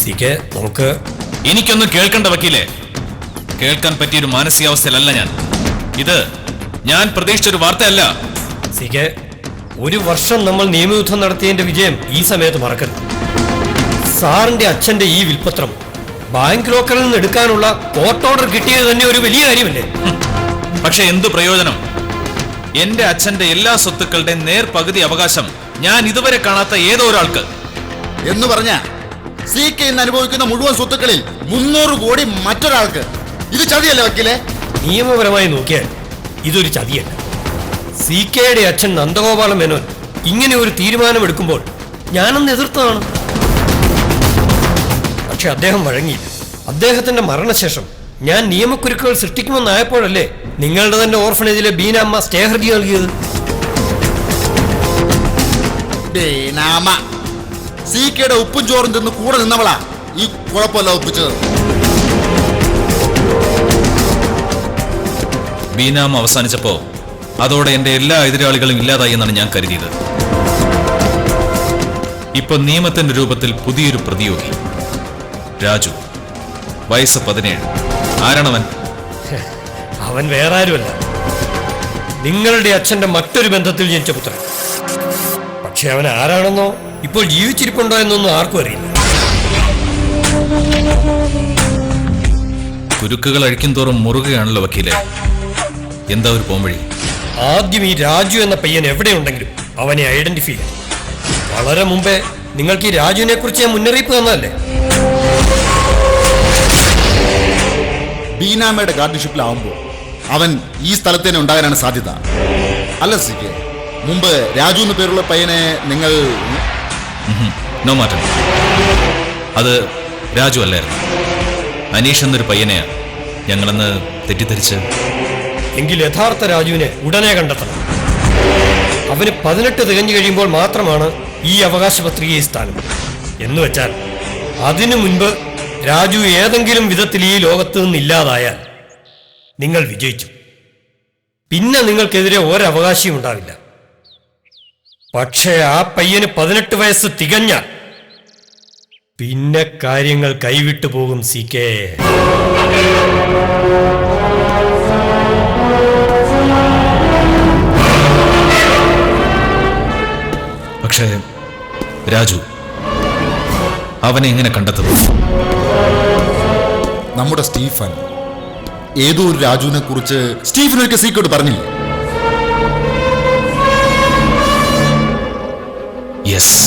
CK നമുക്ക് എനിക്കൊന്നും കേൾക്കേണ്ട വക്കീലേ. കേൾക്കാൻ പറ്റിയൊരു മാനസികാവസ്ഥയിലല്ല ഞാൻ. ഇത് ഞാൻ പ്രതീക്ഷിച്ചൊരു വാർത്തയല്ല. സിക്കെ, 1 വർഷം നമ്മൾ നിയമയുദ്ധം നടത്തിയതിന്റെ വിജയം ഈ സമയത്ത് മറക്കരുത്. സാറിന്റെ അച്ഛന്റെ ഈ വിൽപത്രം ബാങ്ക് ലോക്കറിൽ നിന്ന് എടുക്കാനുള്ള കോർട്ട് ഓർഡർ കിട്ടിയത് തന്നെ ഒരു വലിയ കാര്യമല്ലേ? പക്ഷെ എന്തു പ്രയോജനം? എന്റെ അച്ഛന്റെ എല്ലാ സ്വത്തുക്കളുടെ നേർപകുതി അവകാശം ഞാൻ ഇതുവരെ കാണാത്ത ഏതോ ഒരാൾക്ക് എന്ന് പറഞ്ഞ CK ഇന്ന് അനുഭവിക്കുന്ന മുഴുവൻ സ്വത്തുക്കളിൽ 300 കോടി മറ്റൊരാൾക്ക്. ഇത് ചതിയല്ലേ വക്കീലെ? നിയമപരമായി നോക്കിയാൽ ഇതൊരു ചതിയല്ല. CKയുടെ അച്ഛൻ നന്ദഗോപാല മേനോൻ ഇങ്ങനെ ഒരു തീരുമാനമെടുക്കുമ്പോൾ ഞാനൊന്ന് എതിർത്തതാണ്. പക്ഷെ അദ്ദേഹം വഴങ്ങിയില്ല. അദ്ദേഹത്തിന്റെ മരണശേഷം ഞാൻ നിയമക്കുരുക്കുകൾ സൃഷ്ടിക്കുമെന്നായപ്പോഴല്ലേ നിങ്ങളുടെ തന്നെ ഓർഫനേജിലെ ബീനാമ്മ സ്റ്റേ ഹർജി നൽകിയത്. CKയുടെ ഉപ്പും ചോറും തിന്ന് കൂടെ നിന്നവളാ ഈ കുഴപ്പമല്ല ഒപ്പിച്ചത്. ബീനാമ അവസാനിച്ചപ്പോ അതോടെ എന്റെ എല്ലാ എതിരാളികളും ഇല്ലാതായി എന്നാണ് ഞാൻ കരുതിയത്. ഇപ്പൊ നിയമത്തിന്റെ രൂപത്തിൽ പുതിയൊരു പ്രതിയോഗി രാജു, വയസ്സ് 17. ആരാണവൻ? അവൻ വേറെ ആരുമല്ല, നിങ്ങളുടെ അച്ഛന്റെ മറ്റൊരു ബന്ധത്തിൽ ജനിച്ച പുത്രൻ. പക്ഷെ അവൻ ആരാണെന്നോ ഇപ്പോൾ ജീവിച്ചിരിപ്പുണ്ടോ എന്നൊന്നും ആർക്കും അറിയില്ല. കുരുക്കുകൾ അഴിക്കും തോറും മുറുകയാണല്ലോ വക്കീലെ. എന്താ ഒരു പോംവഴി? ആദ്യം ഈ രാജു എന്ന പയ്യൻ എവിടെയുണ്ടെങ്കിലും അവനെ ഐഡന്റിഫൈ ചെയ്യാം. വളരെ മുമ്പേ നിങ്ങൾക്ക് ഈ രാജുവിനെ കുറിച്ച് ഞാൻ മുന്നറിയിപ്പ് തന്നതല്ലേ? ബീനാമയുടെ ഗാർഡിഷിപ്പിലാവുമ്പോൾ അവൻ ഈ സ്ഥലത്ത് തന്നെ ഉണ്ടാകാനാണ് സാധ്യത. അല്ല CK, മുമ്പ് രാജു എന്ന പേരുള്ള പയ്യനെ നിങ്ങൾ നോ മാറ്റം. അത് രാജു അല്ലായിരുന്നു. അനീഷ് എന്നൊരു പയ്യനെയാ ഞങ്ങളെന്ന് തെറ്റിദ്ധരിച്ച്. എങ്കിൽ യഥാർത്ഥ രാജുവിനെ ഉടനെ കണ്ടെത്തണം. അവന് 18 തികഞ്ഞു കഴിയുമ്പോൾ മാത്രമാണ് ഈ അവകാശ പത്രികയിൽ സ്ഥാനം. എന്നുവെച്ചാൽ അതിനു മുൻപ് രാജു ഏതെങ്കിലും വിധത്തിൽ ഈ ലോകത്ത് നിന്നില്ലാതായാൽ നിങ്ങൾ വിജയിച്ചു. പിന്നെ നിങ്ങൾക്കെതിരെ ഒരവകാശിയും ഉണ്ടാവില്ല. പക്ഷേ ആ പയ്യന് 18 വയസ്സ് തികഞ്ഞാൽ പിന്നെ കാര്യങ്ങൾ കൈവിട്ടു പോകും CK. പക്ഷേ രാജു അവനെ എങ്ങനെ കണ്ടെത്തുന്നു? നമ്മുടെ സ്റ്റീഫൻ ഏതോ ഒരു രാജുവിനെ കുറിച്ച് സ്റ്റീഫനൊക്കെ CKയോട് പറഞ്ഞില്ലേ? യെസ്,